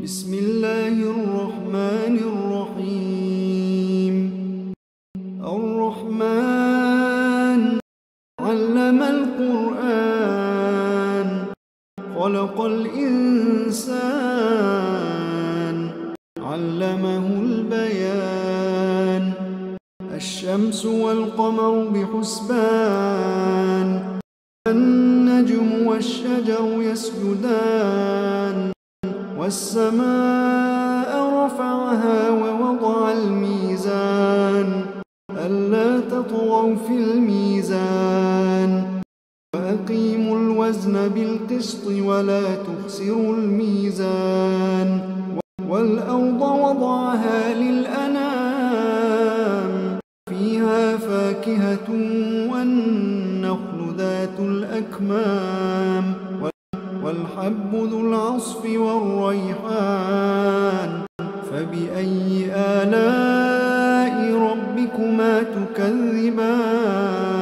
بسم الله الرحمن الرحيم. الرحمن علم القرآن، خلق الإنسان، علمه البيان. الشمس والقمر بحسبان، النجم والشجر يسجدان، والسماء رفعها ووضع الميزان ألا تطغوا في الميزان، وأقيموا الوزن بالقسط ولا تخسروا الميزان. والأرض وضعها للأنام، فيها فاكهة والنخل ذات الأكمام، والحب ذو العصف والريحان. فبأي آلاء ربكما تكذبان؟